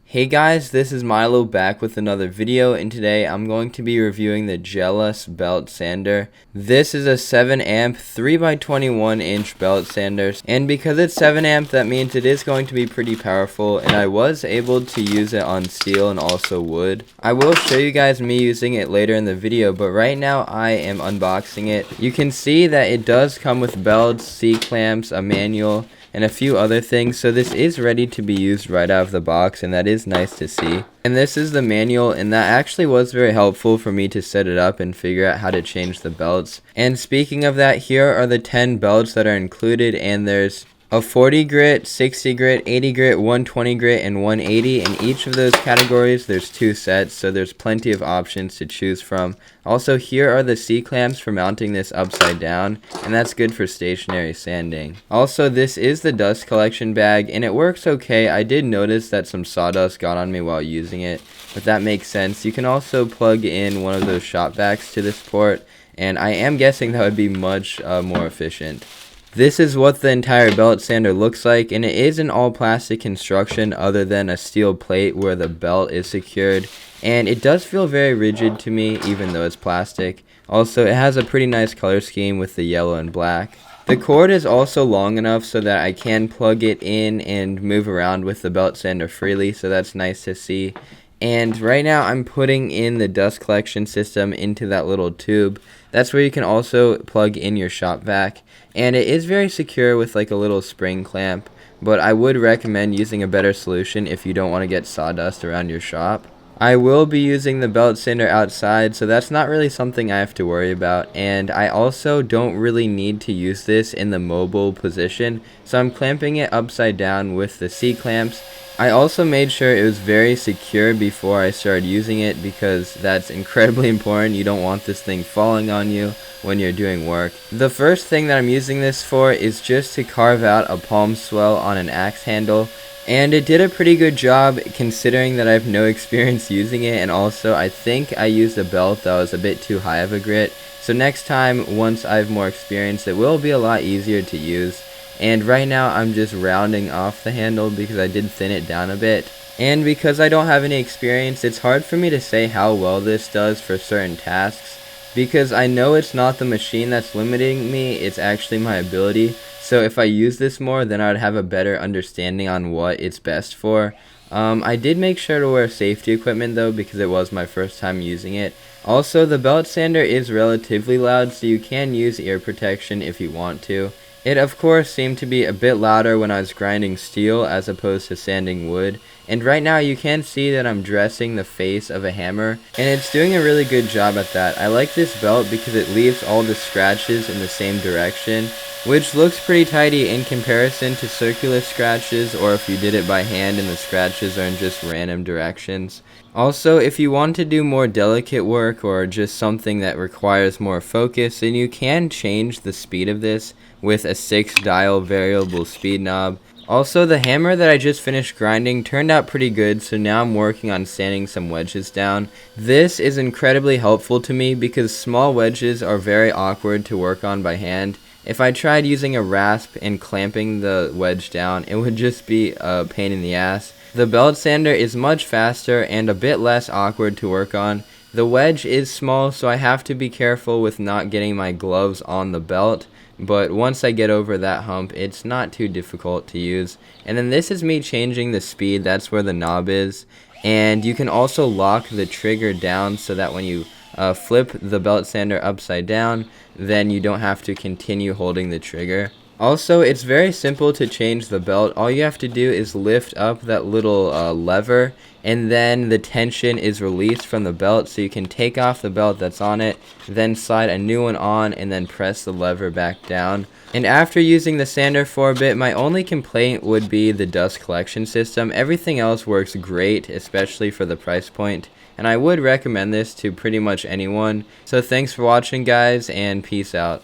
Hey guys, this is Milo back with another video, and today I'm going to be reviewing the Jellas Belt Sander. This is a 7 amp 3x21 inch belt sander, and because it's 7 amp that means it is going to be pretty powerful, and I was able to use it on steel and also wood. I will show you guys me using it later in the video, but right now I am unboxing it. You can see that it does come with belts, C-clamps, a manual, and a few other things, so this is ready to be used right out of the box, and that is nice to see. And this is the manual, and that actually was very helpful for me to set it up and figure out how to change the belts. And speaking of that, here are the 10 belts that are included, and there's a 40 grit, 60 grit, 80 grit, 120 grit, and 180. In each of those categories, there's 2 sets, so there's plenty of options to choose from. Also, here are the C-clamps for mounting this upside down, and that's good for stationary sanding. Also, this is the dust collection bag, and it works okay. I did notice that some sawdust got on me while using it, but that makes sense. You can also plug in one of those shop vacs to this port, and I am guessing that would be much more efficient. This is what the entire belt sander looks like, and it is an all plastic construction other than a steel plate where the belt is secured, and it does feel very rigid to me even though it's plastic. Also, it has a pretty nice color scheme with the yellow and black. The cord is also long enough so that I can plug it in and move around with the belt sander freely, so that's nice to see. And right now I'm putting in the dust collection system into that little tube. That's where you can also plug in your shop vac, and it is very secure with like a little spring clamp, but I would recommend using a better solution if you don't want to get sawdust around your shop. I will be using the belt sander outside, so that's not really something I have to worry about, and I also don't really need to use this in the mobile position, so I'm clamping it upside down with the C-clamps. I also made sure it was very secure before I started using it because that's incredibly important. You don't want this thing falling on you when you're doing work. The first thing that I'm using this for is just to carve out a palm swell on an axe handle, and it did a pretty good job considering that I have no experience using it, and also I think I used a belt that was a bit too high of a grit. So next time, once I have more experience, it will be a lot easier to use. And right now I'm just rounding off the handle because I did thin it down a bit. And because I don't have any experience, it's hard for me to say how well this does for certain tasks, because I know it's not the machine that's limiting me, it's actually my ability. So if I use this more, then I'd have a better understanding on what it's best for. I did make sure to wear safety equipment though, because it was my first time using it. Also, the belt sander is relatively loud, so you can use ear protection if you want to. It of course seemed to be a bit louder when I was grinding steel as opposed to sanding wood, and right now you can see that I'm dressing the face of a hammer, and it's doing a really good job at that. I like this belt because it leaves all the scratches in the same direction, which looks pretty tidy in comparison to circular scratches, or if you did it by hand and the scratches are in just random directions. Also, if you want to do more delicate work or just something that requires more focus, then you can change the speed of this with a 6-dial variable speed knob. Also, the hammer that I just finished grinding turned out pretty good, so now I'm working on sanding some wedges down. This is incredibly helpful to me because small wedges are very awkward to work on by hand. If I tried using a rasp and clamping the wedge down, it would just be a pain in the ass. The belt sander is much faster and a bit less awkward to work on. The wedge is small, so I have to be careful with not getting my gloves on the belt, but once I get over that hump, it's not too difficult to use. And then this is me changing the speed, that's where the knob is. And you can also lock the trigger down so that when you flip the belt sander upside down, then you don't have to continue holding the trigger. Also, it's very simple to change the belt. All you have to do is lift up that little lever, and then the tension is released from the belt, so you can take off the belt that's on it, then slide a new one on, and then press the lever back down. And after using the sander for a bit, my only complaint would be the dust collection system. Everything else works great, especially for the price point, and I would recommend this to pretty much anyone. So thanks for watching, guys, and peace out.